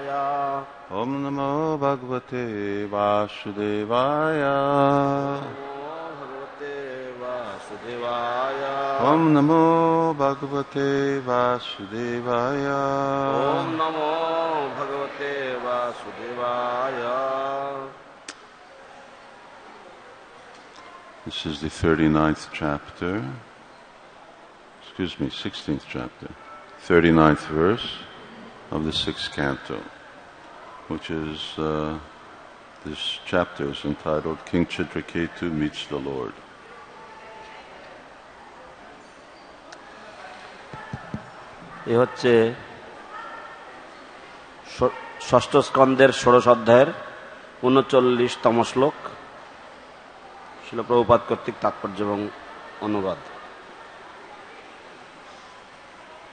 Om Namo Bhagavate Vasudevaya. Om Namo Bhagavate Vasudevaya. Om Namo Bhagavate Vasudevaya. This is the 39th chapter, 16th chapter, 39th verse of the 6th canto, which is, this chapter is entitled King Chitraketu Meets the Lord. এ হচ্ছে ষষ্ঠ স্কন্ধের ১৬ অধ্যায়ের ৩৯তম শ্লোক, শিল প্রভুপাদ কর্তৃক তাৎপর্য এবং অনুবাদ।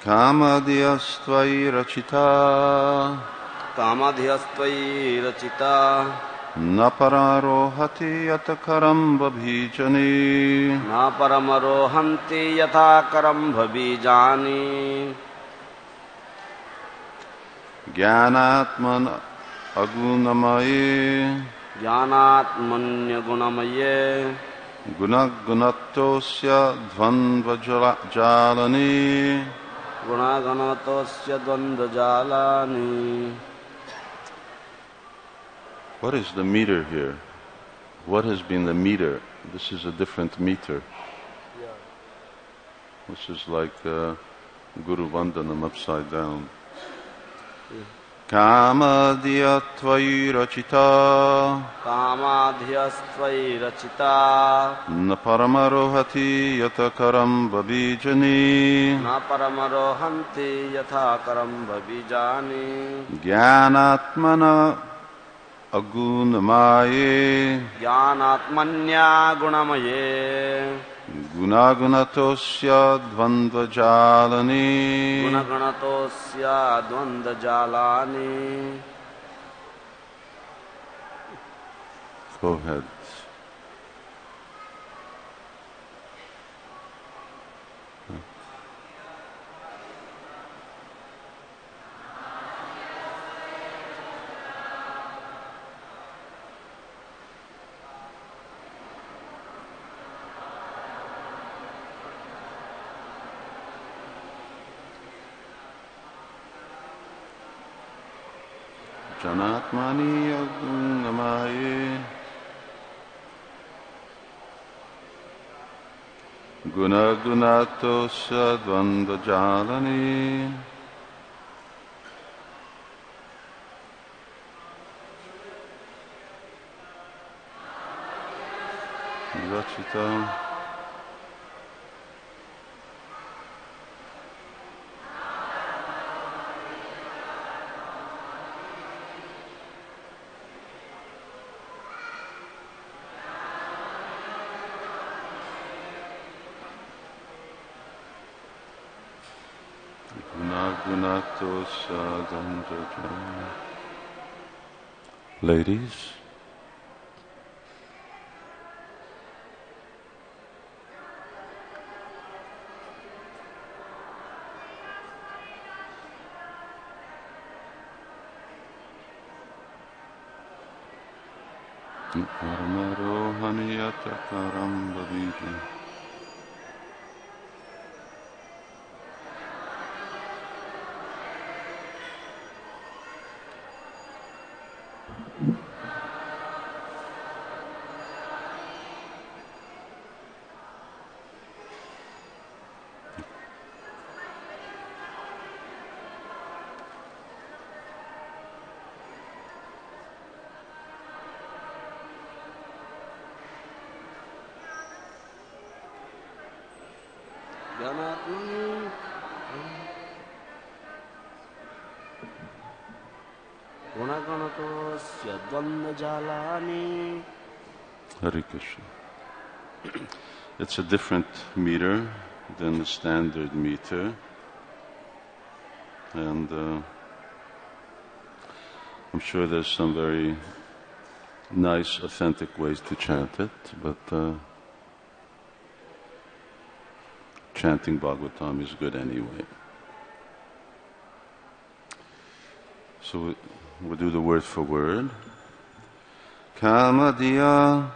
Kamadhyastvai rachita কামাধিয়স্ত্বয়ি রচিতা na pararohati yatakaram babhijani না পরমরোহন্তি যথা করম ভবীজানি Jnanatman agunamaye জ্ঞানাত্মন্যগুণময়ে gunagunatosya dvandvajalani. গুণাগণতস্য দ্বন্দ্বজালানি। What is the meter here? What has been the meter? This is a different meter. This is like Guru Vandanam upside down. Kamadhyastvai rachita কামাধিয়স্ত্বয়ি রচিতা na paramarohati yatakaram babhijani না পরমরোহন্তি যথা করম ভবীজানি jnanatmana agunamaye জ্ঞানাত্মন্যা গুণময়ে gunagunatosya dvandvajalani. গুণগণতস্য দ্বন্দ্বজালানি। Go ahead. Janatmani agunamaye gunagunatosya dvandvajalani rachita gunagunatosya dvandvajalani. Ladies, paramarohani yatakaram babhijani. গুণগণতস্য দ্বন্দ্বজালানি। Hare Krishna. It's a different meter than the standard meter, and I'm sure there's some very nice, authentic ways to chant it, but chanting Bhagavatam is good anyway. So we'll do the word for word. Kamadhiya,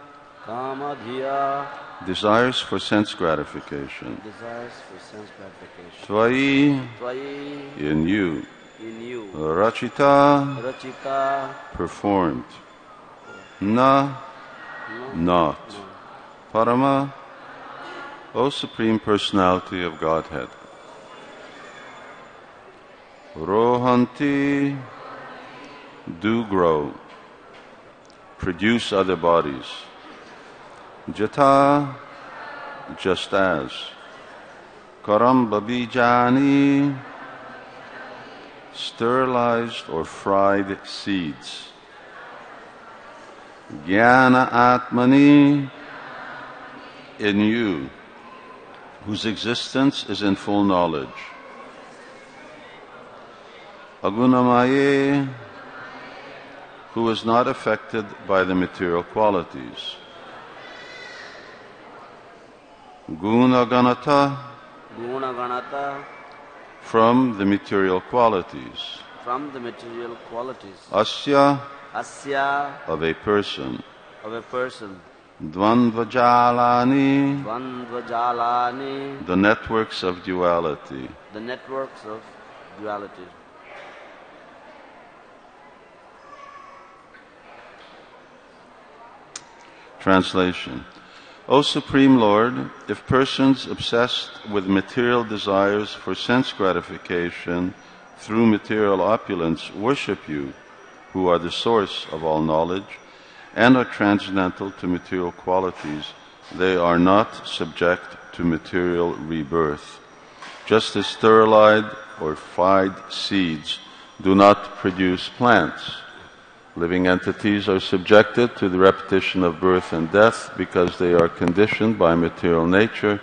Kamadhiya, desires for sense gratification. desires for sense gratification. Tvayi, Tvayi, in you. in you. Rachita, Rachita, performed. Na, not. Parama, O Supreme Personality of Godhead. Rohanti, do grow, produce other bodies. Jata, just as. Karam babijani, sterilized or fried seeds. Jnana Atmani, in you, whose existence is in full knowledge. Agunamaye, who is not affected by the material qualities. Gunaganata, Gunaganata, from the material qualities. from the material qualities. Asya, Asya, of a person. of a person. Dvandvajalani, Dvandvajalani, the networks of duality. the networks of duality. Translation. O Supreme Lord, if persons obsessed with material desires for sense gratification through material opulence worship you, who are the source of all knowledge, and are transcendental to material qualities, they are not subject to material rebirth. Just as sterilized or fried seeds do not produce plants. Living entities are subjected to the repetition of birth and death because they are conditioned by material nature.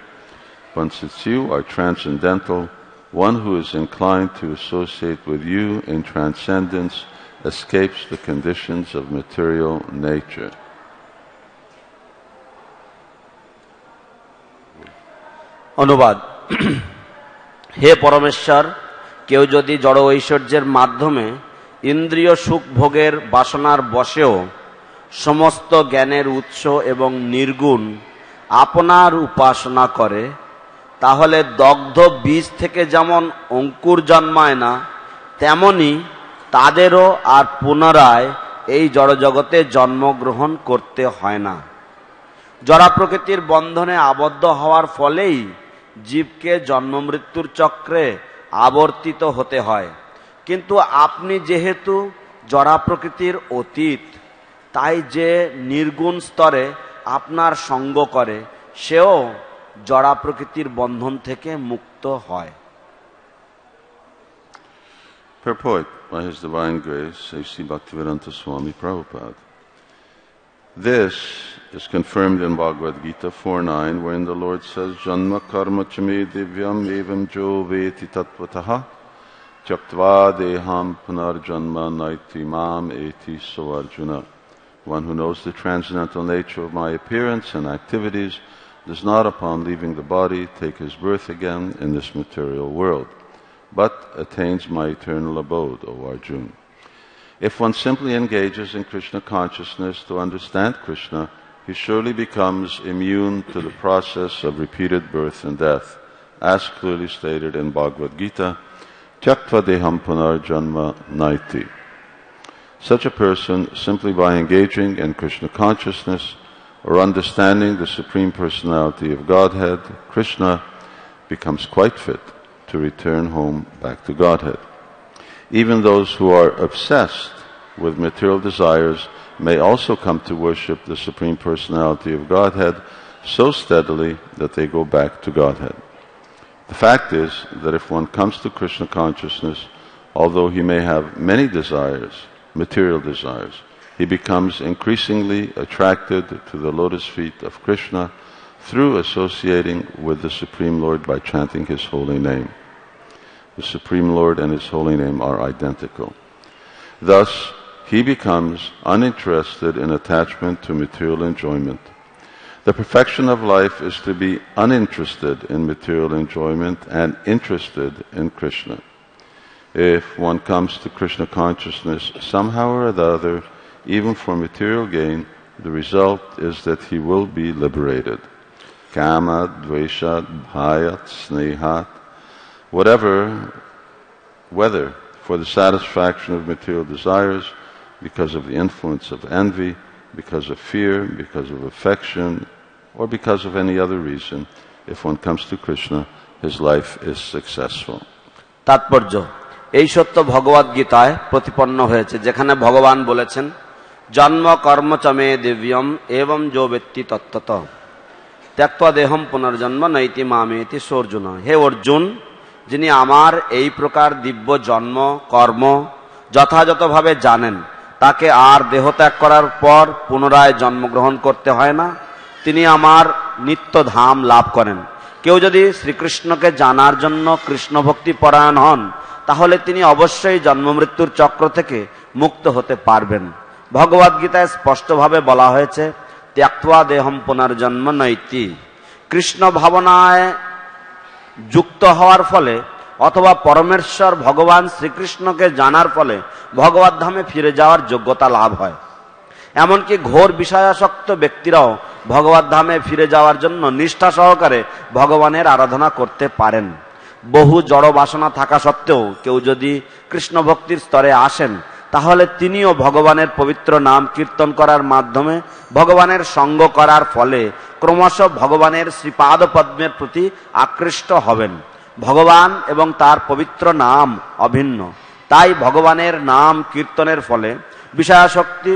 But since you are transcendental, one who is inclined to associate with you in transcendence escapes the conditions of material nature. অনুবাদ হে পরমেশ্বর, কেউ যদি জড় ঐশ্বর্যের মাধ্যমে ইন্দ্রিয় সুখ ভোগের বাসনার বশেও সমস্ত জ্ঞানের উৎস এবং নির্গুণ আপনার উপাসনা করে, তাহলে দগ্ধ বীজ থেকে যেমন অঙ্কুর জন্মায় না, তেমনি তাদেরও আর পুনরায় এই জড়জগতে জন্মগ্রহণ করতে হয় না। জড়া প্রকৃতির বন্ধনে আবদ্ধ হওয়ার ফলেই জীবকে জন্মমৃত্যুর চক্রে আবর্তিত হতে হয়। কিন্তু আপনি যেহেতু জড়া প্রকৃতির অতীত, তাই যে নির্গুণ স্তরে আপনার সঙ্গ করে সেও জড়া প্রকৃতির বন্ধন থেকে মুক্ত হয়। Purport by His Divine Grace, A.C. Bhaktivedanta Swami Prabhupada. This is confirmed in Bhagavad Gita 4.9, wherein the Lord says, Janma karma chame divyam evam jo veti tattvataha tyaktva deham punarjanma naiti mam eti so Arjuna. One who knows the transcendental nature of my appearance and activities does not, upon leaving the body, take his birth again in this material world, but attains my eternal abode, O Arjuna. If one simply engages in Krishna consciousness to understand Krishna, he surely becomes immune to the process of repeated birth and death, as clearly stated in Bhagavad Gita, Tyaktva deham punarjanma naiti. Such a person, simply by engaging in Krishna consciousness or understanding the Supreme Personality of Godhead, Krishna, becomes quite fit to return home back to Godhead. Even those who are obsessed with material desires may also come to worship the Supreme Personality of Godhead so steadily that they go back to Godhead. The fact is that if one comes to Krishna consciousness, although he may have many desires, material desires, he becomes increasingly attracted to the lotus feet of Krishna through associating with the Supreme Lord by chanting His holy name. The Supreme Lord and His holy name are identical. Thus, he becomes uninterested in attachment to material enjoyment. The perfection of life is to be uninterested in material enjoyment and interested in Krishna. If one comes to Krishna consciousness somehow or the other, even for material gain, the result is that he will be liberated. Kama, dvesha, bhayat, snehat, whether for the satisfaction of material desires, because of the influence of envy, because of fear, because of affection, or because of any other reason, if one comes to Krishna, his life is successful. তাৎপর্য এই সত্য ভগবদ গীতায় প্রতিপন্ন হয়েছে, যেখানে ভগবান বলেছেন জন্ম কর্ম চমে দিব্যম এবং যো ব্যক্তি তত্ত্বত ত্যক্ত্বা দেহম পুনর্জন্ম নৈতি মামেতি সোর্জুন। হে অর্জুন, যিনি আমার এই প্রকার দিব্য জন্ম কর্ম যথাযথভাবে জানেন, তাকে আর দেহ ত্যাগ করার পর পুনরায় জন্মগ্রহণ করতে হয় না, তিনি আমার নিত্য ধাম লাভ করেন। কেউ যদি শ্রীকৃষ্ণকে জানার জন্য কৃষ্ণ ভক্তি পরায়ণ হন, তাহলে তিনি অবশ্যই জন্মমৃত্যুর চক্র থেকে মুক্ত হতে পারবেন। ভগবদ্গীতায় স্পষ্টভাবে বলা হয়েছে ত্যক্ত্বা দেহম পুনর্জন্ম নৈতি। কৃষ্ণ ভাবনায় যুক্ত হওয়ার ফলে অথবা পরমেশ্বর ভগবান শ্রীকৃষ্ণকে জানার ফলে ভগবত ধামে ফিরে যাওয়ার যোগ্যতা লাভ হয়। এমনকি ঘোর বিষয়াসক্ত ব্যক্তিরাও ভগবত ধামে ফিরে যাওয়ার জন্য নিষ্ঠা সহকারে ভগবানের আরাধনা করতে পারেন। বহু জড় বাসনা থাকা সত্ত্বেও কেউ যদি কৃষ্ণ ভক্তির স্তরে আসেন, তাহলে তিনিও ভগবানের পবিত্র নাম কীর্তন করার মাধ্যমে ভগবানের সঙ্গ করার ফলে ক্রমশ ভগবানের শ্রীপাদ পদ্মের প্রতি আকৃষ্ট হবেন। ভগবান এবং তার পবিত্র নাম অভিন্ন, তাই ভগবানের নাম কীর্তনের ফলে বিষয়াসক্তি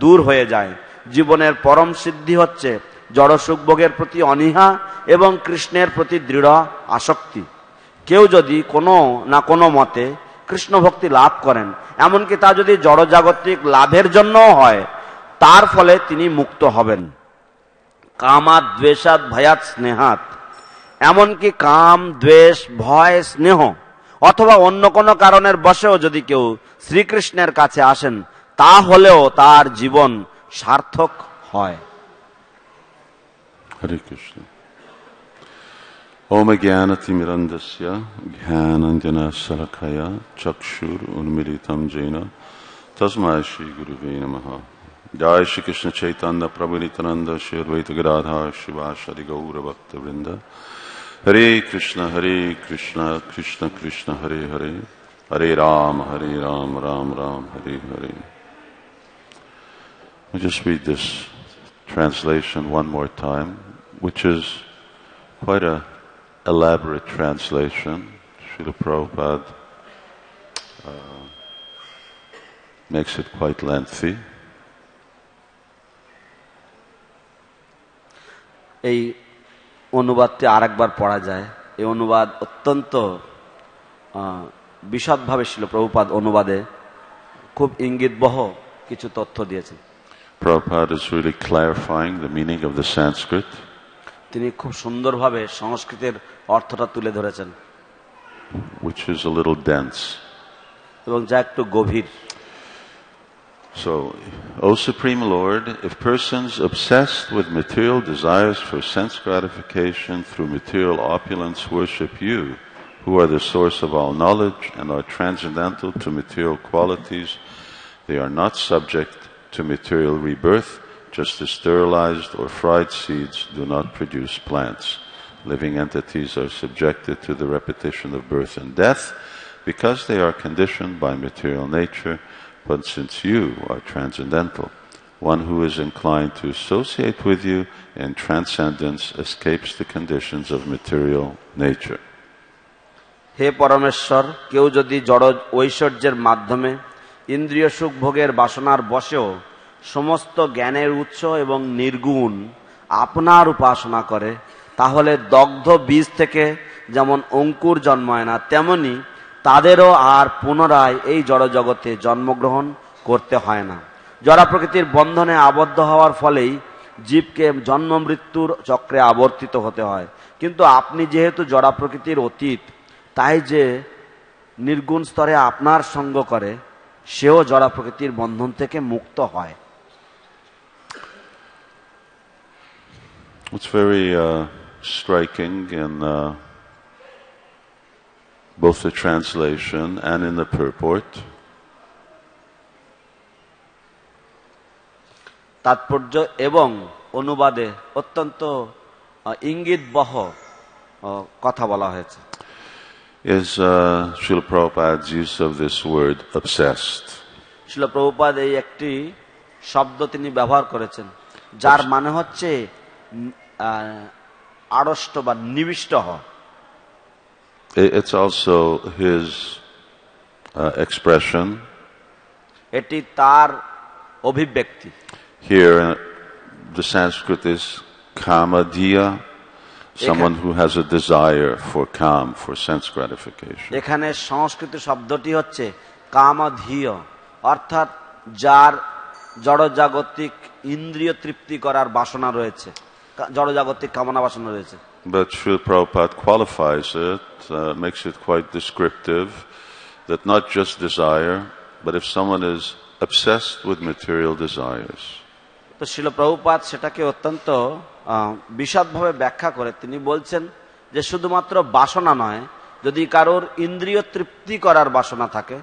দূর হয়ে যায়। জীবনের পরম সিদ্ধি হচ্ছে জড় সুখভোগের প্রতি অনীহা এবং কৃষ্ণের প্রতি দৃঢ় আসক্তি। কেউ যদি কোনো না কোনো মতে কৃষ্ণ ভক্তি লাভ করেন, এমনকি তা যদি জড়জাগতিক লাভের জন্য হয়, তার ফলে তিনি মুক্ত হবেন। কামাত দ্বেষাৎ ভয়াৎ স্নেহাৎ, এমনকি কাম দ্বেষ ভয় স্নেহ অথবা অন্য কোনো কারণের বশেও যদি কেউ শ্রীকৃষ্ণের কাছে আসেন, তা হলেও তার জীবন সার্থক হয়। হরে Krishna. Om Jnanatimirandasya Jnananjana Salakaya Chakshur Unmilitam Jena Tasmai Shri Guruve Namaha. Jai Shri Krishna Chaitanya Prabhu Nityananda Shri Advaita Gadadhar Shivasari Gaura Bhakta Vrinda. Hare Krishna Krishna Krishna Hare Hare, Hare Ram Ram Ram Hare Hare. I'll just read this translation one more time, which is quite a elaborate translation. Srila Prabhupada makes it quite lengthy. এই অনুবাদটি আরেকবার পড়া যায়। এই অনুবাদ অত্যন্ত বিশদভাবে ছিল। প্রভুপাদ অনুবাদে খুব ইঙ্গিতবহ কিছু তথ্য দিয়েছেন। Prabhupada is really clarifying the meaning of the Sanskrit. তিনি খুব সুন্দরভাবে সংস্কৃতের অর্থটা তুলে ধরেছেন, which is a little dense. এবং যা একটু গভীর। So, O Supreme Lord, if persons obsessed with material desires for sense gratification through material opulence worship you, who are the source of all knowledge and are transcendental to material qualities, they are not subject to material rebirth, just as sterilized or fried seeds do not produce plants. Living entities are subjected to the repetition of birth and death because they are conditioned by material nature, but since you are transcendental, one who is inclined to associate with you in transcendence escapes the conditions of material nature. হে পরমেশ্বর, কেউ যদি জড় ঐশ্বর্যের মাধ্যমে ইন্দ্রিয় সুখ ভোগের বাসনার বশেও সমস্ত জ্ঞানের উৎস এবং নির্গুণ আপনার উপাসনা করে, তাহলে দগ্ধ বীজ থেকে যেমন অঙ্কুর জন্মায় না, তেমনি তাদেরও আর পুনরায় এই জড় জগতে জন্মগ্রহণ করতে হয় না। জড় প্রকৃতির বন্ধনে আবদ্ধ হওয়ার ফলেই জীবকে জন্ম মৃত্যুর চক্রে আবর্তিত হতে হয়। কিন্তু আপনি যেহেতু জড় প্রকৃতির অতীত, তাই যে নির্গুণ স্তরে আপনার সঙ্গ করে, সেও জড় প্রকৃতির বন্ধন থেকে মুক্ত হয়। What's very striking in both the translation and in the purport. তাৎপর্য এবং অনুবাদে অত্যন্ত ইঙ্গিতবহ কথা বলা হয়েছে। Is Srila Prabhupada's use of this word obsessed? শিল প্রভুপাদ এই একটি শব্দ তিনি ব্যবহার করেছেন যার মানে হচ্ছে আড়ষ্ট বা নিবিষ্ট হওয়া। It's also his expression. এটি তার অভিব্যক্তি। Here the Sanskrit is kamadhiya, someone who has a desire for kam, for sense gratification. এখানে সংস্কৃত শব্দটি হচ্ছে কামধীয়, অর্থাৎ যার জড়জাগতিক ইন্দ্রিয় তৃপ্তি করার বাসনা রয়েছে, জড়জাগতিক কামনা বাসনা রয়েছে। But Srila Prabhupada qualifies it, makes it quite descriptive, that not just desire, but if someone is obsessed with material desires. তো শিল প্রভুপাদ সেটাকে অত্যন্ত বিশদভাবে ব্যাখ্যা করে তিনি বলছেন যে শুধুমাত্র বাসনা নয়, যদি কারোর ইন্দ্রিয় তৃপ্তি করার বাসনা থাকে।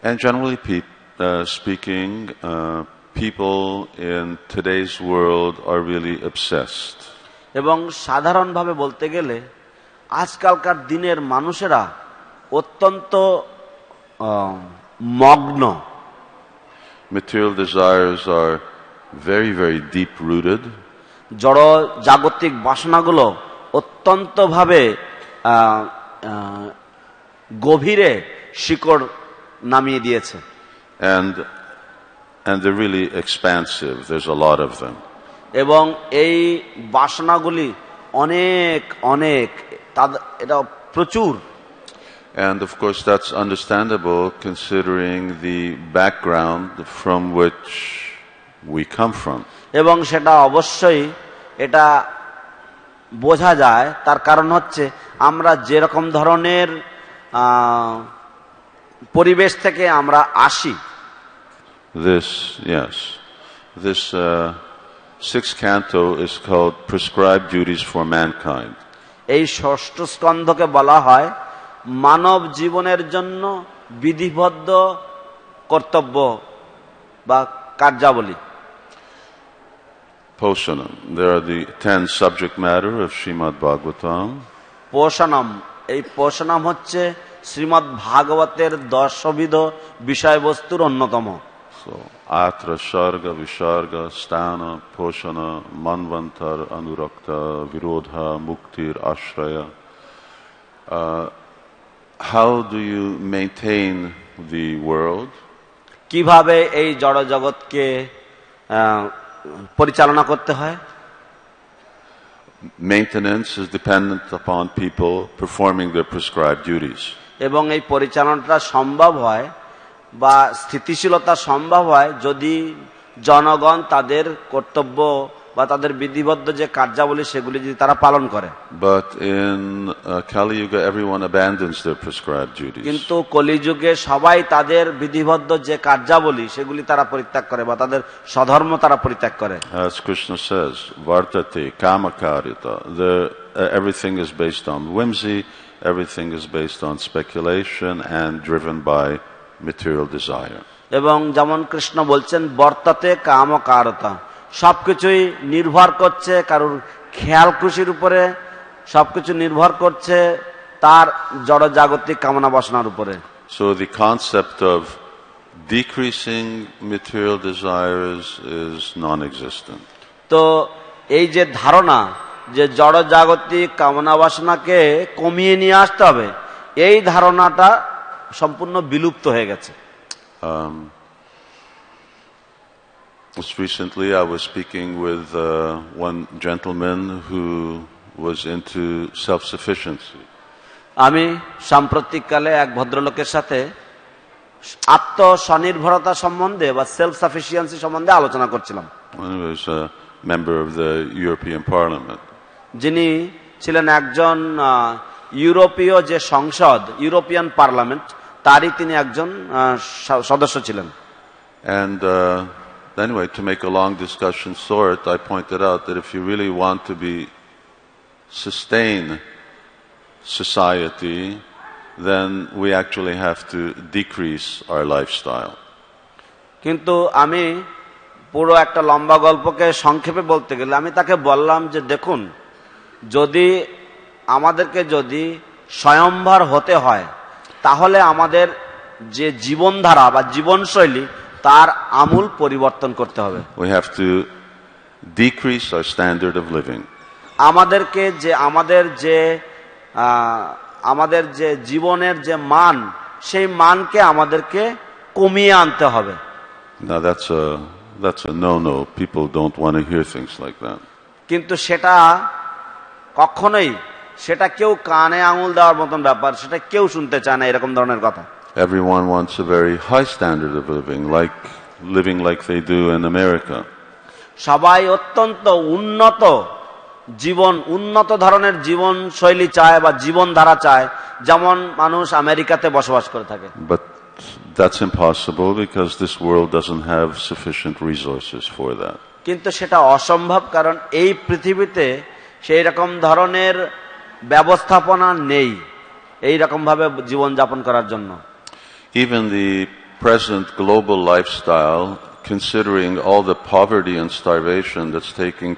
And generally speaking, people in today's world are really obsessed. এবং সাধারণভাবে বলতে গেলে আজকালকার দিনের মানুষেরা অত্যন্ত মগ্ন। Material desires are very, very deep rooted. জড় জাগতিক বাসনাগুলো অত্যন্তভাবে গভীরে শিকড় নামিয়ে দিয়েছে। And they're really expansive. There's a lot of them. এবং এই বাসনাগুলি অনেক অনেক, এটা প্রচুর। And of course that's understandable considering the background from which we come from. এবং সেটা অবশ্যই এটা বোঝা যায়, তার কারণ হচ্ছে আমরা যেরকম ধরনের পরিবেশ থেকে আমরা আসি। This sixth canto is called Prescribed Duties for Mankind. এই ষষ্ঠ স্কন্ধকে বলা হয় মানব জীবনের জন্য বিধিবদ্ধ কর্তব্য বা কার্যাবলী। Poshanam. There are the 10 subject matter of Srimad Bhagavatam. পোষণম, এই পোষণম হচ্ছে শ্রীমদ্ ভাগবতের 10বিধ বিষয়বস্তুর অন্যতম। So, atra, sharga, visharga, stana, poshana, manvantar, anurakta, virodha, muktir, ashraya. How do you maintain the world? কিভাবে এই জড় জগৎকে পরিচালনা করতে হয়? Maintenance is dependent upon people performing their prescribed duties. এবং এই পরিচালনাটা সম্ভব হয় বা স্থিতিশীলতা সম্ভব হয় যদি জনগণ তাদের কর্তব্য বা তাদের বিধিবদ্ধ যে কার্যাবলী সেগুলি যদি তারা পালন করে। But in Kali Yuga everyone abandons their prescribed duties. কিন্তু কলিযুগে সবাই তাদের বিধিবদ্ধ যে কার্যাবলী সেগুলি তারা পরিত্যাগ করে বা তাদের স্বধর্ম তারা পরিত্যাগ করে। As Krishna says, vartate kamakarita. Everything is based on whimsy, everything is based on speculation and driven by material desire. এবং যেমন কৃষ্ণ বলছেন বর্তাতে কামকারতা, সবকিছুই নির্ভর করছে কারোর খেয়াল খুশির উপরে, সবকিছু নির্ভর করছে তার জড় জাগতিক কামনা বাসনার উপরে। So the concept of decreasing material desires is non-existent. তো এই যে ধারণা যে জড় জাগতিক কামনা বাসনাকে কমিয়ে নিয়ে আসতে হবে, এই ধারণাটা সম্পূর্ণ বিলুপ্ত হয়ে গেছে। Just recently I was speaking with one gentleman who was into self-sufficiency. আমি সাম্প্রতিককালে এক ভদ্রলোকের সাথে আত্মস্বনির্ভরতা সম্বন্ধে বা সেলফ সাফিসিয়েন্সি সম্বন্ধে আলোচনা করছিলাম। He was a member of the European Parliament. যিনি ছিলেন একজন ইউরোপীয় যে সংসদ, ইউরোপিয়ান পার্লামেন্ট, তারই তিনি একজন সদস্য ছিলেন। And anyway, to make a long discussion short, I pointed out that if you really want to sustain society then we actually have to decrease our lifestyle. কিন্তু আমি পুরো একটা লম্বা গল্পকে সংক্ষেপে বলতে গেলে আমি তাকে বললাম যে দেখুন, যদি আমাদেরকে যদি স্বয়ংভার হতে হয় তাহলে আমাদের যে জীবনধারা বা জীবনশৈলী তার আমূল পরিবর্তন করতে হবে। We have to decrease our standard of living. আমাদেরকে যে আমাদের যে জীবনের যে মান, সেই মানকে আমাদেরকে কমিয়ে আনতে হবে। Now that's a no-no. People don't want to hear things like that. কিন্তু সেটা কখনোই, সেটা কেউ কানে আঙুল দেওয়ার মতন ব্যাপার, সেটা কেউ শুনতে চায় না এরকম ধরনের কথা। Everyone wants a very high standard of living like they do in America. সবাই অত্যন্ত উন্নত ধরনের জীবন শৈলী চায় বা জীবনধারা চায়, যেমন মানুষ আমেরিকাতে বসবাস করে থাকে। But that's impossible because this world doesn't have sufficient resources for that. কিন্তু সেটা অসম্ভব, কারণ এই পৃথিবীতে সেই রকম ধরনের ব্যবস্থাপনা নেই এই রকম ভাবে জীবন যাপন করার জন্য। Even the present global lifestyle, considering all the poverty and starvation that's taking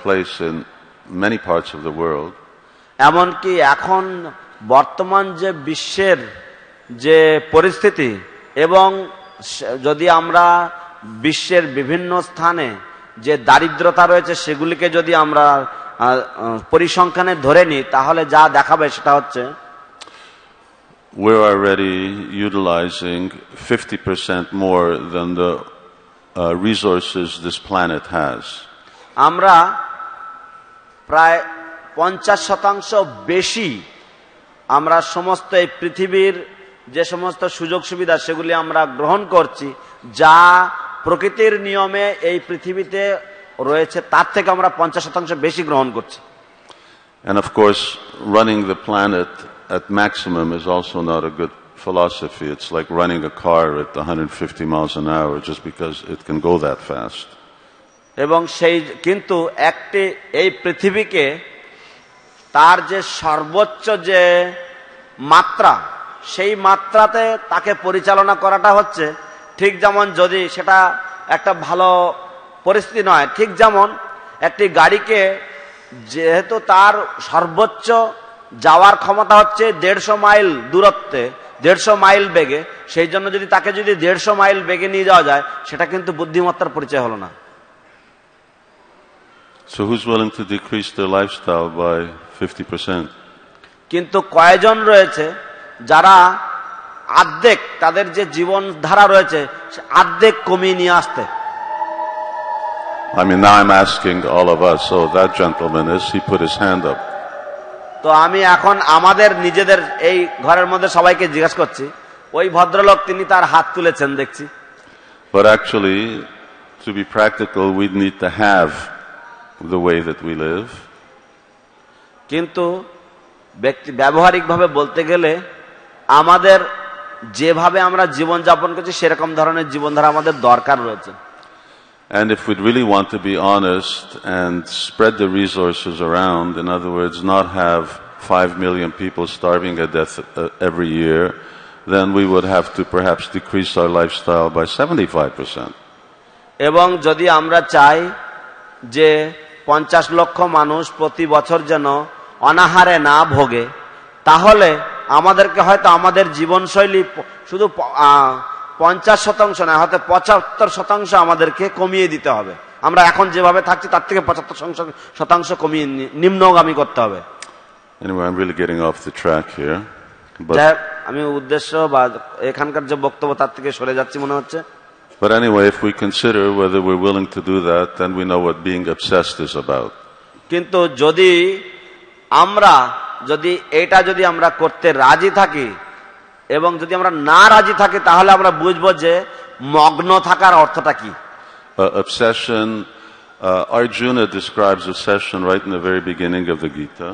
place in many parts of the world, এমনকি এখন বর্তমান যে বিশ্বের যে পরিস্থিতি, এবং যদি আমরা বিশ্বের বিভিন্ন স্থানে যে দারিদ্রতা রয়েছে সেগুলিকে যদি আমরা পরিসংখ্যানে ধরে নিই, তাহলে যা দেখাবে সেটা হচ্ছে we're already utilizing 50% more than the resources this planet has. আমরা প্রায় 50% বেশি আমরা সমস্ত এই পৃথিবীর যে সমস্ত সুযোগ সুবিধা সেগুলি আমরা গ্রহণ করছি, যা প্রকৃতির নিয়মে এই পৃথিবীতে রয়েছে তার থেকে আমরা 50% বেশি গ্রহণ করছি। And of course, running the planet at maximum is also not a good philosophy. It's like running a car at 150 miles an hour just because it can go that fast. এবং কিন্তু এই পৃথিবীকে তার যে সর্বোচ্চ যে মাত্রা, সেই মাত্রাতে তাকে পরিচালনা করাটা হচ্ছে ঠিক যেমন, যদি সেটা একটা ভালো পরিস্থিতি নয়, ঠিক যেমন একটি গাড়িকে যেহেতু তার সর্বোচ্চ যাওয়ার ক্ষমতা হচ্ছে 150 মাইল দূরত্বে, 150 মাইল বেগে, সেই জন্য যদি তাকে 150 মাইল বেগে নিয়ে যাওয়া যায়, সেটা কিন্তু বুদ্ধিমত্তার পরিচয় হলো না। So who's willing to decrease their lifestyle by 50%? কিন্তু কয়জন রয়েছে যারা অর্ধেক তাদের যে জীবনধারা রয়েছে অর্ধেক কমিয়ে নিয়ে আসতে? I mean, now I'm asking all of us. So that gentleman he put his hand up. তো আমি এখন আমাদের নিজেদের এই ঘরের মধ্যে সবাইকে জিজ্ঞাসা করছি, ওই ভদ্রলোক তিনি তার হাত তুলেছেন দেখছি। But actually, to be practical, we need to have the way that we live. কিন্তু ব্যবহারিকভাবে বলতে গেলে আমাদের যেভাবে আমরা জীবন যাপন করছি সেরকম ধরনের জীবনধারা আমাদের দরকার রয়েছে। And if we really want to be honest and spread the resources around, in other words, not have 5 million people starving to death every year, then we would have to perhaps decrease our lifestyle by 75%. এবং যদি আমরা চাই যে 50 লক্ষ মানুষ প্রতি বছর যেন অনাহারে না ভোগে, তাহলে আমাদেরকে হয়তো আমাদের জীবনশৈলী শুধু 50% না, হয়তো 75% আমাদেরকে কমিয়ে দিতে হবে। আমরা এখন যেভাবে থাকছি তার থেকে 75% কমিয়ে নিম্নগামী করতে হবে। Anyway, I'm really getting off the track here. আমি উদ্দেশ্য বা এখানকার যে বক্তব্য তার থেকে সরে যাচ্ছি মনে হচ্ছে। But anyway, if we consider whether we're willing to do that, then we know what being obsessed is about. কিন্তু যদি আমরা করতে রাজি থাকি এবং যদি আমরা না রাজি থাকি, তাহলে আমরা বুঝবো যে মগ্ন থাকার অর্থটা কি। Obsession, Arjuna describes obsession right in the very beginning of the Gita.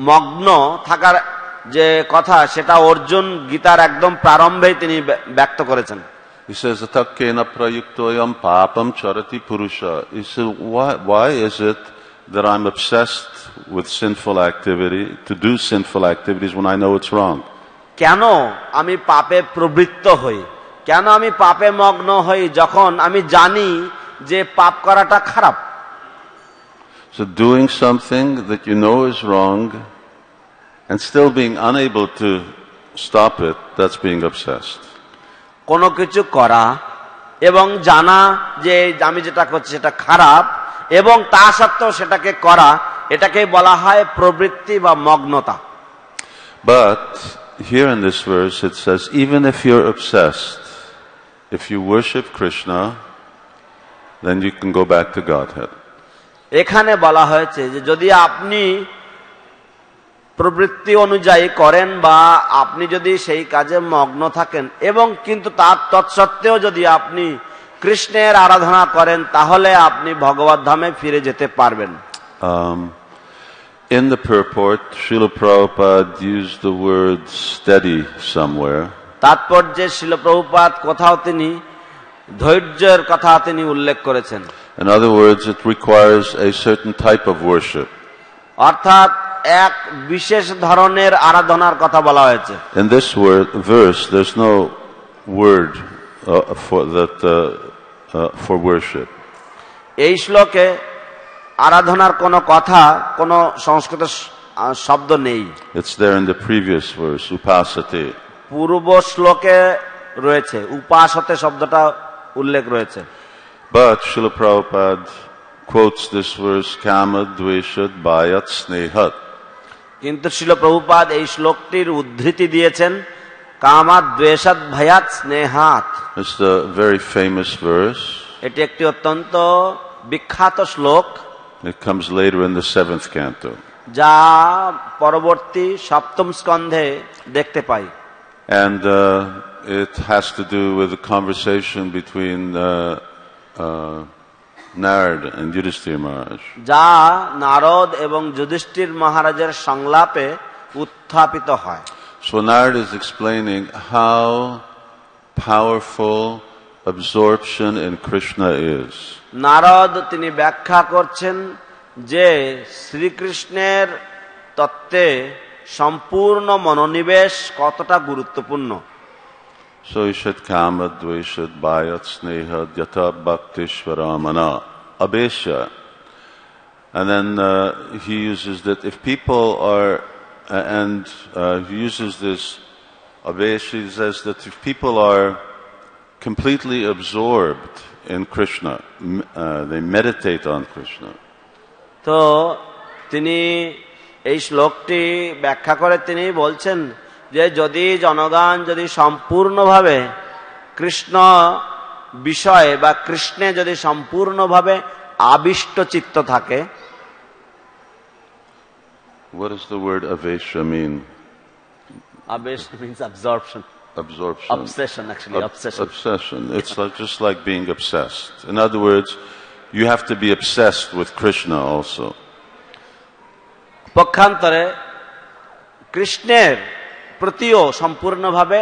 মগ্ন থাকার যে কথা সেটা অর্জুন গীতার একদম প্রারম্ভেই তিনি ব্যক্ত করেছেন। He says, "Atakkena prayuktoyam papam charati purusha." He said, why is it that I'm obsessed with sinful activity, to do sinful activities when I know it's wrong? কেন আমি পাপে প্রবৃত্ত হই, কেন আমি পাপে মগ্ন হই যখন আমি জানি যে পাপ করাটা খারাপ? So doing something that you know is wrong and still being unable to stop it, that's being obsessed. কোনো কিছু করা এবং জানা যে আমি যেটা করছি সেটা খারাপ এবং তা সত্ত্বেও সেটাকে করা, এটাকে বলা হয় প্রবৃত্তি বা মগ্নতা। But here in this verse it says, even if you're obsessed, if you worship Krishna, then you can go back to Godhead. এখানে বলা হয়েছে যে যদি আপনি প্রবৃত্তি অনুযায়ী করেন বা আপনি যদি সেই কাজে মগ্ন থাকেন এবং কিন্তু তার তৎসত্ত্বেও যদি আপনি কৃষ্ণের আরাধনা করেন তাহলে আপনি ভগবত ধামে ফিরে যেতে পারবেন। In the purport, Srila Prabhupada used the word steady somewhere. তাৎপর্যে শিল প্রভুপাদ কোথাও তিনি ধৈর্যের কথা তিনি উল্লেখ করেছেন। In other words, it requires a certain type of worship. অর্থাৎ এক বিশেষ ধরনের আরাধনার কথা বলা হয়েছে। In this verse, there's no word for worship. এই শ্লোকে আরাধনার কোনো কথা, কোনো সংস্কৃত শব্দ নেই। It's there in the previous verse, upasate. পূর্ব শ্লোকে রয়েছে, উপাসতে শব্দটা উল্লেখ রয়েছে। But Srila Prabhupada quotes this verse, kama dveshad bhayat snehat. কিন্তু শিল প্রভুপাদ এই শ্লোকটির উদ্ধৃতি দিয়েছেন কামা দ্বেষাৎ ভয়াৎ স্নেহাৎ। It's a very famous verse. এটি একটি অত্যন্ত বিখ্যাত শ্লোক। It comes later in the 7th canto. যা পরবর্তী সপ্তম স্কন্ধে দেখতে পাই। And it has to do with the conversation between Narad and Yudhishthira Maharaj. যা নারদ এবং যুধিষ্ঠির মহারাজের সংলাপে উত্থাপিত হয়। So Narad is explaining how powerful absorption in Krishna is. Narad তিনি ব্যাখ্যা করছেন যে শ্রীকৃষ্ণের তত্ত্বে সম্পূর্ণ মনোনিবেশ কতটা গুরুত্বপূর্ণ। So he said, kama dveshad bhayat snehad yata bhaktishvaramana abesha. And then he uses that if people are, he uses this abesha, he says that if people are completely absorbed in Krishna, they meditate on Krishna. তো তিনি এই শ্লোকটি ব্যাখ্যা করে তিনি বলছেন যে যদি জনগণ যদি সম্পূর্ণভাবে কৃষ্ণ বিষয়ে বা কৃষ্ণে যদি সম্পূর্ণভাবে আবিষ্ট চিত্ত থাকে। What does the word avesha mean? Avesha means absorption. Absorption. Obsession, actually. Obsession. It's just like being obsessed. In other words, you have to be obsessed with Krishna also. পক্ষান্তরে কৃষ্ণের প্রতিও সম্পূর্ণভাবে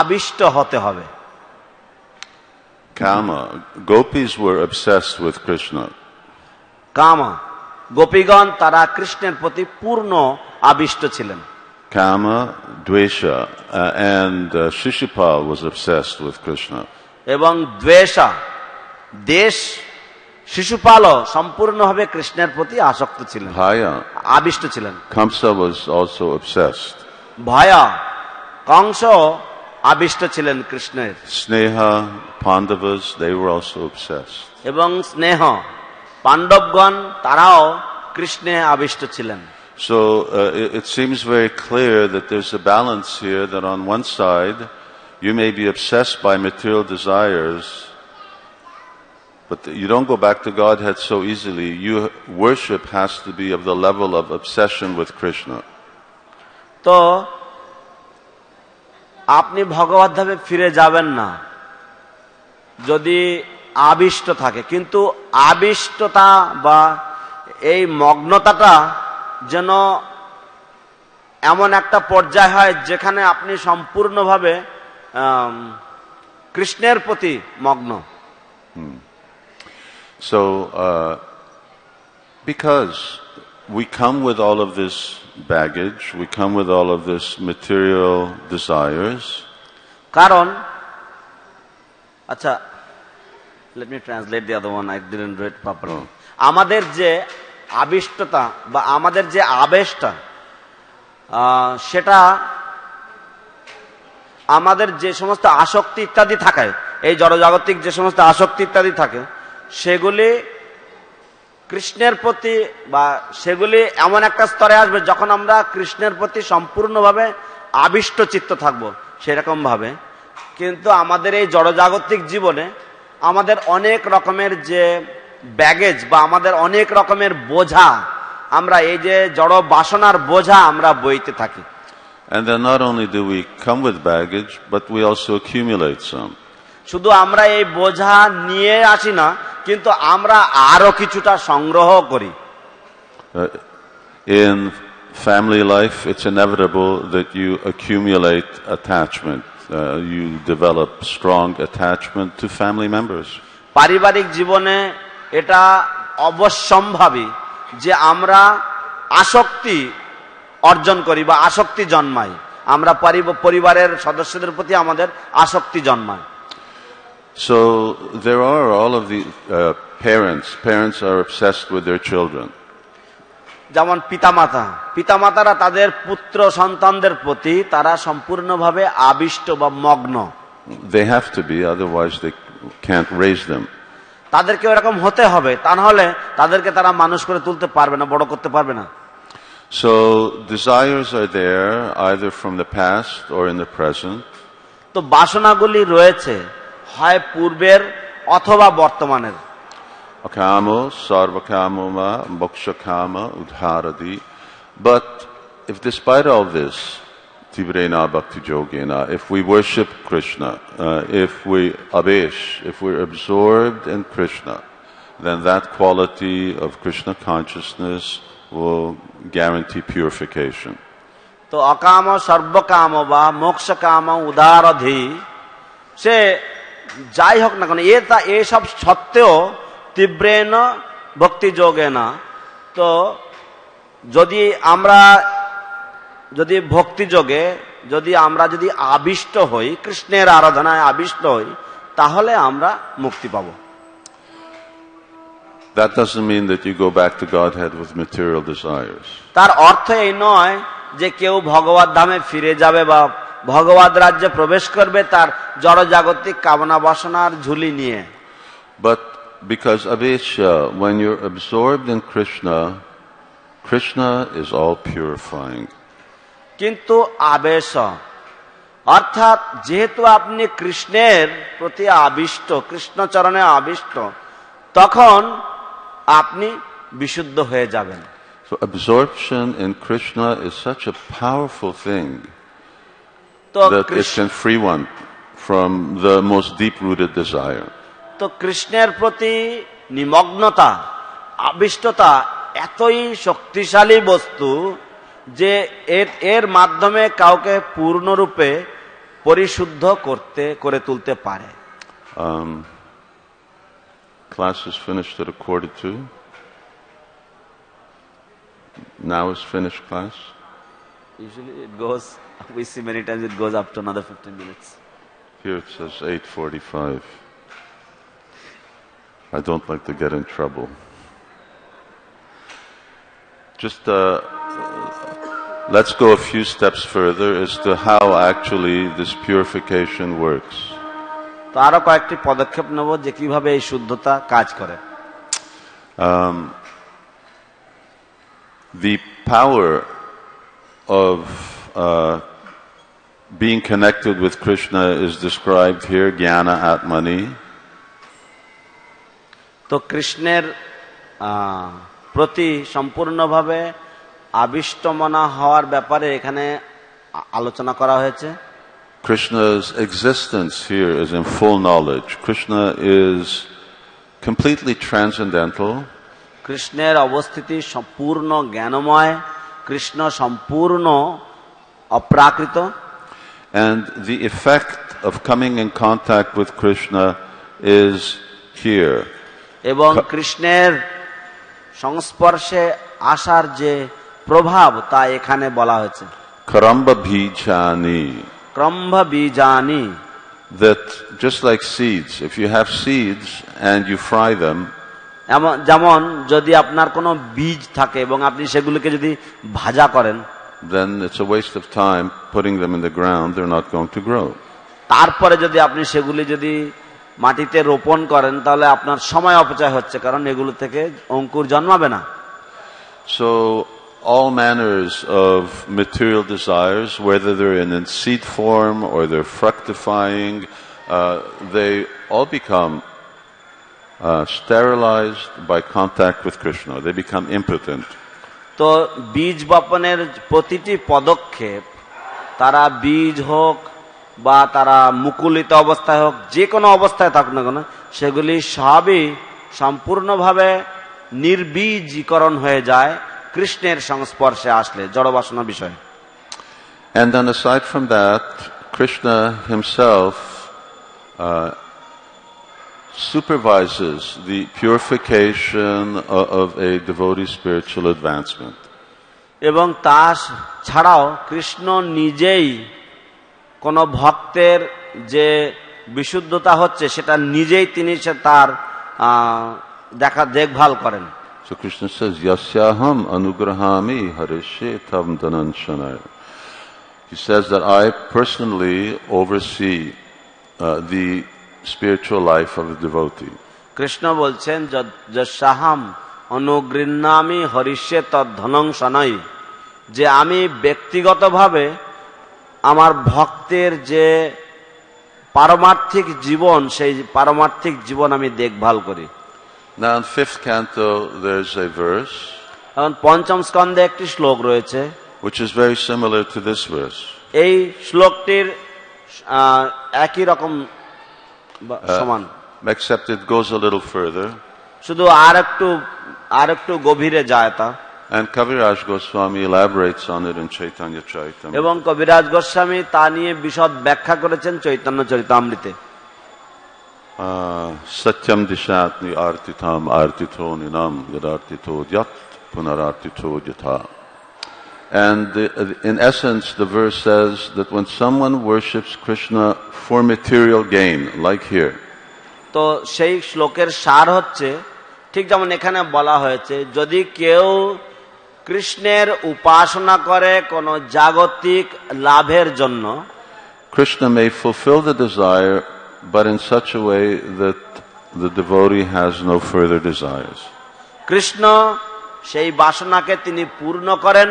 আবিষ্ট হতে হবে। Kama, gopis were obsessed with Krishna. কামা, গোপীগণ তারা কৃষ্ণের প্রতি পূর্ণ আবিষ্ট ছিলেন। Kama, dvesha, and Shishupal was obsessed with Krishna. এবং দ্বেষা, দেশ, শিশুপালও সম্পূর্ণভাবে কৃষ্ণের প্রতি আসক্ত ছিলেন, Bhaya, আবিষ্ট ছিলেন। Kamsa was also obsessed. ভয়া, Kansa আবিষ্ট ছিলেন কৃষ্ণের। Sneha, Pandavas, they were also obsessed. এবং স্নেহ, পাণ্ডবগণ তারাও কৃষ্ণে আবিষ্ট ছিলেন। So it seems very clear that there's a balance here, that on one side you may be obsessed by material desires, but you don't go back to Godhead so easily. Your worship has to be of the level of obsession with Krishna. তো আপনি ভগবত ধামে ফিরে যাবেন না যদি আবিষ্ট থাকে, কিন্তু আবিষ্টতা বা এই মগ্নতাটা যেন এমন একটা পর্যায় হয় যেখানে আপনি সম্পূর্ণভাবে কৃষ্ণের প্রতি মগ্ন। So Because we come with all of this baggage, we come with all of this material desires. কারণ আচ্ছা, let me translate the other one, I didn't read properly. আমাদের যে আবিষ্টতা বা আমাদের যে আবেশটা, সেটা আমাদের যে সমস্ত আসক্তি ইত্যাদি থাকে, এই জড়জাগতিক যে সমস্ত আসক্তি ইত্যাদি থাকে, সেগুলি কৃষ্ণের প্রতি বা সেগুলি এমন একটা স্তরে আসবে যখন আমরা কৃষ্ণের প্রতি সম্পূর্ণভাবে আবিষ্ট চিত্ত থাকবো সেরকম ভাবে। কিন্তু আমাদের এই জড়জাগতিক জীবনে আমাদের অনেক রকমের যে ব্যাগেজ বা আমাদের অনেক রকমের বোঝা, আমরা এই যে জড় বাসনার বোঝা আমরা বইতে থাকি। And then not only do we come with baggage, but we also accumulate some. শুধু আমরা এই বোঝা নিয়ে আসি না, কিন্তু আমরা আরো কিছুটা সংগ্রহ করি। In family life, it's inevitable that you accumulate attachment. You develop strong attachment to family members. পারিবারিক জীবনে এটা অবশ্যম্ভাবী যে আমরা আসক্তি অর্জন করি বা আসক্তি জন্মাই, আমরা পরিবারের সদস্যদের প্রতি আমাদের আসক্তি জন্মায়। So there are all of the parents are obsessed with their children. যেমন পিতামাতারা তাদের পুত্র সন্তানদের প্রতি তারা সম্পূর্ণভাবে আবিষ্ট বা মগ্ন। They have to be, otherwise they can't raise them. তাদেরকে এরকম হতে হবে, তা না হলে তাদেরকে তারা মানুষ করে তুলতে পারবে না, বড় করতে পারবে না। So desires are there either from the past or in the present. তো বাসনাগুলি রয়েছে হয় পূর্বের অথবা বর্তমানের। Akamo, sarvakamoma, mokshakama, udharadi. But if despite all this, tibrena bhakti yogena, if we worship Krishna, if we abesh, if we're absorbed in Krishna, then that quality of Krishna consciousness will guarantee purification. তো অকাম সর্বকাম বা মোক্ষকাম উদারধি, সে যাই হোক না কেন, এসব সত্ত্বেও তীব্রেণ ভক্তি যোগেনা, তো যদি ভক্তি যোগে আমরা যদি আবিষ্ট হই, কৃষ্ণের আরাধনায় আবিষ্ট হই, তাহলে আমরা মুক্তি পাব। That doesn't mean that you go back to Godhead with material desires. তার অর্থ এই নয় যে কেউ ভগবত ধামে ফিরে যাবে বা ভগবত রাজ্যে প্রবেশ করবে তার জড়জাগতিক কামনা বাসনার ঝুলি নিয়ে। But because avesha, when you're absorbed in Krishna, Krishna is all purifying. কিন্তু আবেশ অর্থাৎ যেহেতু আপনি কৃষ্ণের প্রতি আবিষ্ট, কৃষ্ণচরণে আবিষ্ট, তখন আপনি বিশুদ্ধ হয়ে যাবেন। So absorption in Krishna is such a powerful thing that it can free one from the most deep-rooted desire. তো কৃষ্ণের প্রতি নিমগ্নতা, আবিষ্টতা এতই শক্তিশালী বস্তু যে এর মাধ্যমে কাউকে পূর্ণরূপে পরিশুদ্ধ করে তুলতে পারে। Class is finished at 1:45. Now is finished class. Usually it goes, we see many times it goes up to another 15 minutes. Here it says 8:45. I don't like to get in trouble. Just let's go a few steps further as to how actually this purification works. তো আরো কয়েকটি পদক্ষেপ নেব যে কিভাবে এই শুদ্ধতা কাজ করে। The power of being connected with Krishna is described here, Jnana Atmani. তো কৃষ্ণের প্রতি সম্পূর্ণভাবে আবিষ্টমনা হওয়ার ব্যাপারে এখানে আলোচনা করা হয়েছে। Krishna's existence here is in full knowledge. Krishna is completely transcendental. কৃষ্ণের অবস্থিতি সম্পূর্ণ জ্ঞানময়, কৃষ্ণ সম্পূর্ণ অপ্রাকৃত। And the effect of coming in contact with Krishna is here. এবং কৃষ্ণের সংস্পর্শে আসার যে প্রভাব তা এখানে বলা হয়েছে। Karamba bijani. ক্রম্ভ বীজানি, That just like seeds, if you have seeds and you fry them, যেমন যদি আপনার কোনো বীজ থাকে এবং আপনি সেগুলোকে যদি ভাজা করেন, then it's a waste of time putting them in the ground. They're not going to grow. তারপরে যদি আপনি সেগুলি যদি মাটিতে রোপণ করেন তাহলে আপনার সময় অপচয় হচ্ছে, কারণ এগুলো থেকে অঙ্কুর জন্মাবে না। So all manners of material desires, whether they're in seed form or they're fructifying, they all become sterilized by contact with Krishna. They become impotent. তো বীজ বপনের প্রতিটি পদক্ষেপ, তারা বীজ হোক বা তারা মুকুলিত অবস্থায় হোক, যে কোনো অবস্থায় থাকুক না কেন, সেগুলি সবই সম্পূর্ণভাবে নির্বীজীকরণ হয়ে যায় কৃষ্ণের সংস্পর্শে আসলে, জড়বাসনা বিষয়। And then aside from that, Krishna himself supervises the purification of a devotee's spiritual advancement. এবং তা ছাড়াও কৃষ্ণ নিজেই কোন ভক্তের যে বিশুদ্ধতা হচ্ছে সেটা নিজেই তিনি তার দেখভাল করেন। So Krishna says, Yasyaham anugrahami harishe tam dhananshana. He says that I personally oversee the spiritual life of a devotee. Krishna বলছেন, যস্যাহম অনুগৃহ্ণামি হরিষ্যে তদ্ধনংশনৈ, যে আমি ব্যক্তিগতভাবে আমার ভক্তের যে পারমার্থিক জীবন, সেই পারমার্থিক জীবন আমি দেখভাল করি। Now in 5th canto there's a verse এখন পঞ্চম স্কন্ধে একটি শ্লোক রয়েছে which is very similar to this verse. এই শ্লোকটির একই রকম সমান, except it goes a little further. শুধু আর একটু গভীরে যায় তা। And Kaviraj Goswami elaborates on it in Chaitanya Charitamrita. এবং কবিরাজ গোস্বামী তা নিয়ে বিশদ ব্যাখ্যা করেছেন Chaitanya চরিতামৃতে। Satyam dishatni artitam artito ninam yadartito yat punarartito yatha. And in essence, the verse says that when someone worships Krishna for material gain, like here, তো সেই শ্লোকের সার হচ্ছে ঠিক যেমন এখানে বলা হয়েছে, যদি কেউ কৃষ্ণের উপাসনা করে কোন জাগতিক লাভের জন্য, Krishna may fulfill the desire, but in such a way that the devotee has no further desires. Krishna সেই বাসনাকে তিনি পূর্ণ করেন,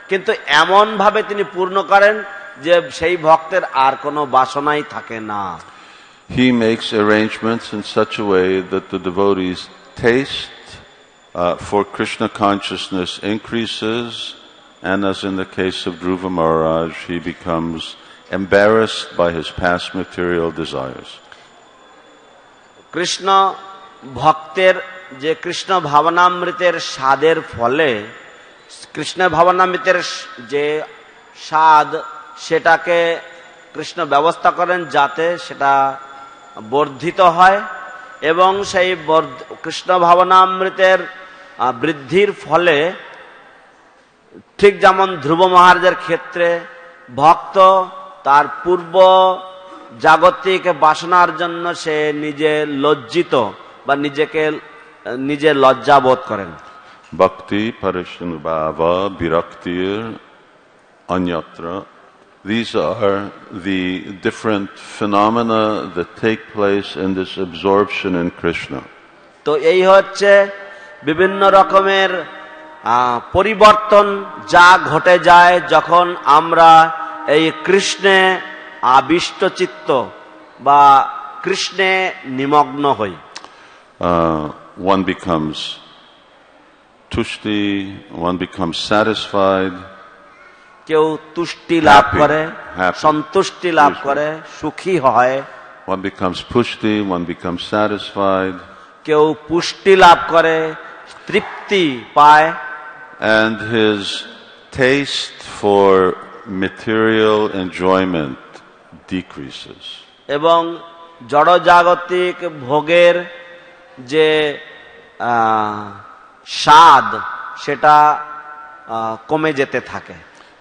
কিন্তু এমন ভাবে তিনি পূর্ণ করেন যে সেই ভক্তের আর কোনো বাসনাই থাকে না। He makes arrangements in such a way that the devotee's taste for Krishna consciousness increases, and as in the case of Dhruva Maharaj, he becomes embarrassed by his past material desires. Krishna ভক্তের যে কৃষ্ণ ভাবনামৃতের স্বাদের ফলে, কৃষ্ণ ভাবনামৃতের যে স্বাদ সেটাকে কৃষ্ণ ব্যবস্থা করেন যাতে সেটা বর্ধিত হয়, এবং সেই কৃষ্ণ ভাবনামৃতের বৃদ্ধির ফলে ঠিক যেমন ধ্রুব মহারাজের ক্ষেত্রে ভক্ত তার পূর্ব জাগতিক বাসনার জন্য সে নিজে লজ্জিত বা নিজে লজ্জা বোধ করেন। Bhakti, Parishanubhava, Viraktir, Anyatra. These are the different phenomena that take place in this absorption in Krishna. তো এই হচ্ছে বিভিন্ন রকমের পরিবর্তন যা ঘটে যায় যখন আমরা এই কৃষ্ণে আবিষ্ট চিত্ত বা কৃষ্ণে নিমগ্ন হই। One becomes tushti, one becomes satisfied. কেউ তুষ্টি লাভ করে, সন্তুষ্টি লাভ করে, সুখী হয়। One becomes pushti, one becomes satisfied. কেউ পুষ্টি লাভ করে, তৃপ্তি পায়। And his taste for material enjoyment decreases. এবং জড়জাগতিক ভোগের যে স্বাদ সেটা কমে যেতে থাকে।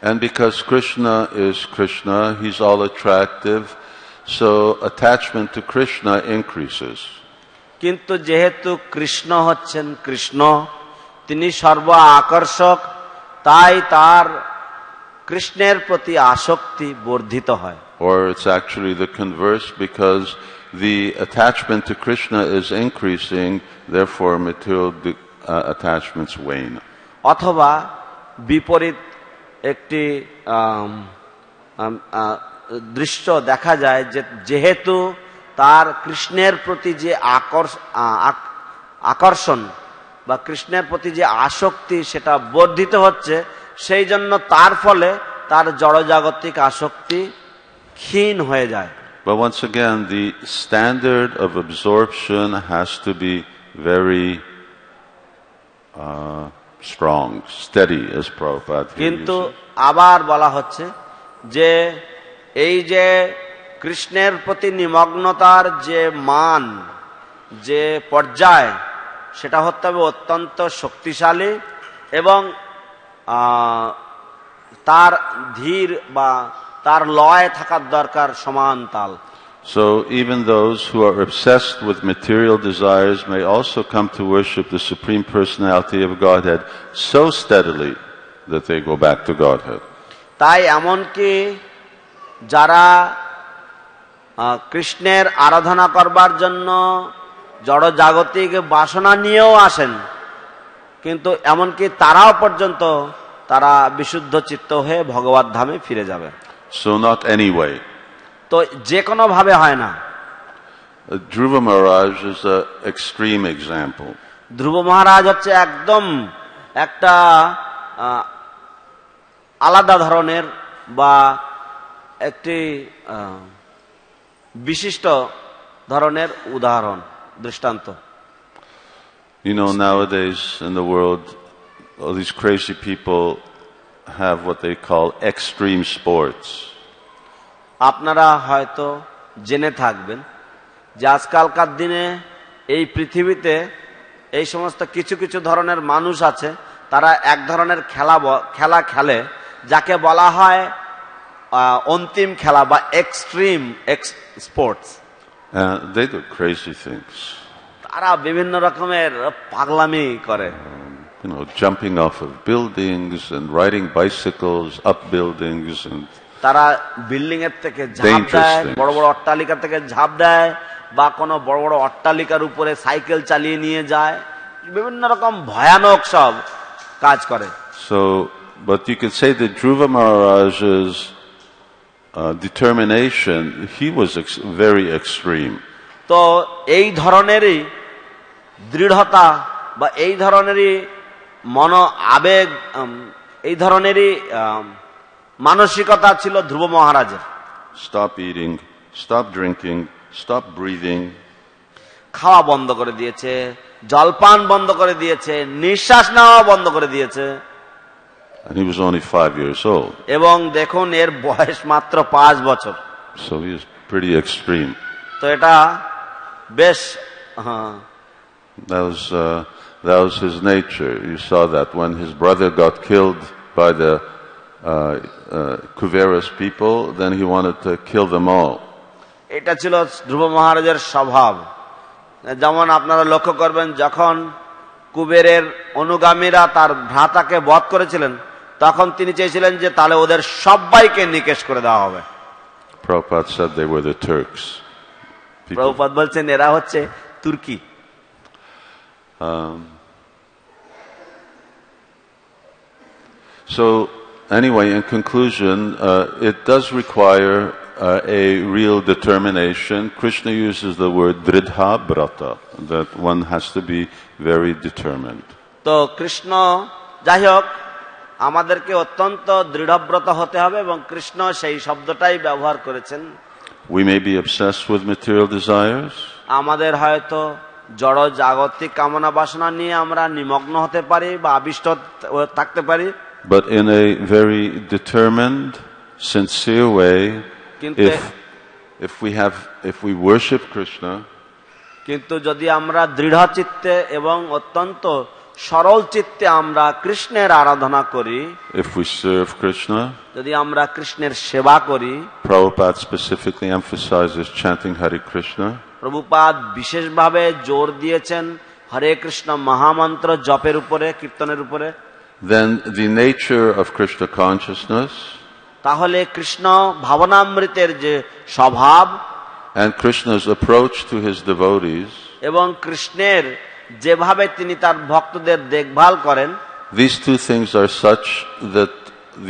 And because Krishna is Krishna, he's all attractive, so attachment to Krishna increases. কিন্তু যেহেতু কৃষ্ণ হচ্ছেন কৃষ্ণ, তিনি সর্ব আকর্ষক, তাই তার কৃষ্ণের প্রতি আসক্তি বর্ধিত হয়। Or it's actually the converse, because the attachment to Krishna is increasing, therefore material attachments wane. অথবা বিপরীত একটি দৃশ্য দেখা যায় যে যেহেতু তার কৃষ্ণের প্রতি যে আকর্ষণ বা কৃষ্ণের প্রতি যে আসক্তি সেটা বর্ধিত হচ্ছে, সেই জন্য তার ফলে তার জড়জাগতিক আসক্তি ক্ষীণ হয়ে যায়। But once again, the standard of absorption has to be very strong, steady, as Prabhupada here কিন্তু uses. আবার বলা হচ্ছে যে এই যে কৃষ্ণের প্রতি নিমগ্নতার যে মান, যে পর্যায়, সেটা হতে হবে অত্যন্ত শক্তিশালী এবং তার ধীর বা তার লয় থাকার দরকার সমান তাল। So even those who are obsessed with material desires may also come to worship the Supreme Personality of Godhead so steadily that they go back to Godhead. তাই এমনকি যারা কৃষ্ণের আরাধনা করবার জন্য জড় জাগতিক বাসনা নিয়েও আসেন, কিন্তু এমনকি তারাও পর্যন্ত তারা বিশুদ্ধ চিত্ত হয়ে ভগবত ধামে ফিরে যাবে। So not anyway. তো যে কোনো ভাবে হয় না। Dhruva Maharaj is an extreme example. ধ্রুব মহারাজ হচ্ছে একদম একটা আলাদা ধরনের বা একটি বিশিষ্ট ধরনের উদাহরণ, দৃষ্টান্ত। You know, nowadays in the world, all these crazy people have what they call extreme sports. আপনারা হয়তো জেনে থাকবেন যে আজকালকার দিনে এই পৃথিবীতে এই সমস্ত কিছু কিছু ধরনের মানুষ আছে, তারা এক ধরনের খেলা খেলে যাকে বলা হয় অন্তিম খেলা বা extreme sports. They do crazy things. তারা বিভিন্ন রকমের পাগলামি করে। You know, jumping off of buildings and riding bicycles up buildings and তারা বিল্ডিং এর থেকে ঝাঁপ দেয়, বড় বড় অট্টালিকা থেকে ঝাঁপ দেয়, বা কোনো বড় বড় অট্টালিকার উপরে সাইকেল চালিয়ে নিয়ে যায়, বিভিন্ন রকম ভয়ানক সব কাজ করে। So, but you could say that Dhruva Maharaj's determination, he was very extreme. তো এই ধরনেরই দৃঢ়তা বা এই ধরনেরই মন আবেগ, এই ধরনেরই মানসিকতা ছিল ধ্রুব মহারাজের। Stop eating, stop drinking, stop breathing. খাওয়া বন্ধ করে দিয়েছে, জলপান বন্ধ করে দিয়েছে, নিঃশ্বাস নেওয়া বন্ধ করে দিয়েছে। And he was only 5 years old. এবং দেখুন এর বয়স মাত্র 5 বছর। So he is pretty extreme. তো এটা বেশ that was his nature. You saw that when his brother got killed by the Kuvera's people, then he wanted to kill them all. এটা ছিল ধ্রুব মহারাজের স্বভাব। যেমন আপনারা লক্ষ্য করবেন, যখন কুবেরের অনুগামীরা তার ভ্রাতাকে বধ করেছিলেন, তখন তিনি চেয়েছিলেন যে তাহলে ওদের সবাইকে নিকেশ করে দেওয়া হবে। Prabhupada said they were the Turks. Prabhupada বলছেন এরা হচ্ছে তুর্কি। So anyway, in conclusion, it does require a real determination. Krishna uses the word dridha brata, that one has to be very determined. তো কৃষ্ণ যাই হোক আমাদেরকে অত্যন্ত দৃঢ়ব্রত হতে হবে, এবং কৃষ্ণ সেই শব্দটাই ব্যবহার করেছেন। We may be obsessed with material desires. আমাদের হয়তো জড় জাগতিক কামনা বাসনা নিয়ে আমরা নিমগ্ন হতে পারি বা আবিষ্ট থাকতে পারি, but in a very determined, sincere way. If we worship Krishna, কিন্তু যদি আমরা দৃঢ় চিত্তে এবং অত্যন্ত সরল চিত্তে আমরা কৃষ্ণের আরাধনা করি, if we serve Krishna, যদি আমরা কৃষ্ণের সেবা করি, Prabhupada specifically emphasizes chanting Hare Krishna, Prabhupada বিশেষভাবে জোর দিয়েছেন হরে কৃষ্ণ মহামন্ত্র জপের উপরে, কীর্তনের উপরে, then the nature of Krishna consciousness তাহলে কৃষ্ণ ভাবনামৃতের যে স্বভাব and Krishna's approach to his devotees, এবং কৃষ্ণের যেভাবে তিনি তার ভক্তদের দেখভাল করেন, these two things are such that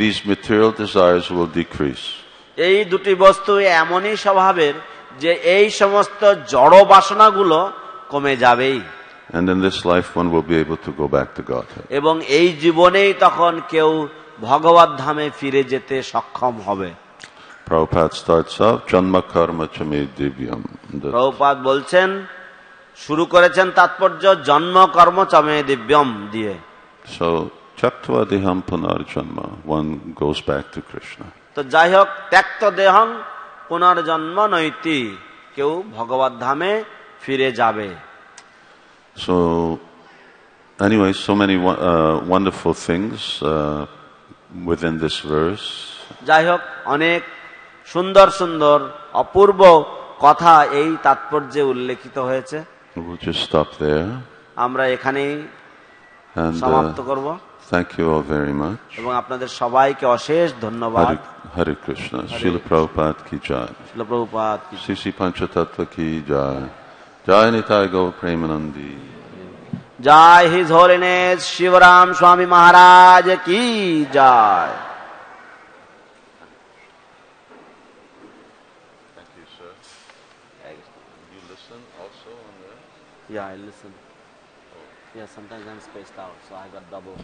these material desires will decrease. এই দুটি বস্তু এমনই স্বভাবের যে এই সমস্ত জড় বাসনাগুলো কমে যাবেই, And in this life one will be able to go back to Godhead. এবং এই জীবনেই তখন কেউ ভগবত ধামে ফিরে যেতে সক্ষম হবে। Prabhupada starts out, Janma Karma Chame Divyam. Prabhupada বলছেন, শুরু করেছেন তাৎপর্য জন্ম কর্ম চমে দিব্যম দিয়ে। So, Chaktva Deham Punar Janma, one goes back to Krishna. তো যাই হোক, ত্যক্ত দেহং পুনর্জন্ম নৈতি, কেউ ভগবত ধামে ফিরে যাবে। So, anyway, so many wonderful things within this verse. যাই হোক, অনেক সুন্দর সুন্দর অপূর্ব কথা এই তাৎপর্যে উল্লেখিত হয়েছে। We'll just stop there. আমরা এখানেই And সমাপ্ত করব। thank you all very much. এবং আপনাদের সবাইকে অশেষ ধন্যবাদ। Hare Krishna. Srila Prabhupada ki jai. শিল প্রভুপাদ কি Sri Sri Panchatattva ki jai. Jai Nitai Gaur Premanandi. জয় হিজ হোলিনেস শিবরাম স্বামী মহারাজ কি জয়। Thank you, sir. You listen also on the... Yeah, I listen. Yeah, sometimes I'm spaced out, so I got double.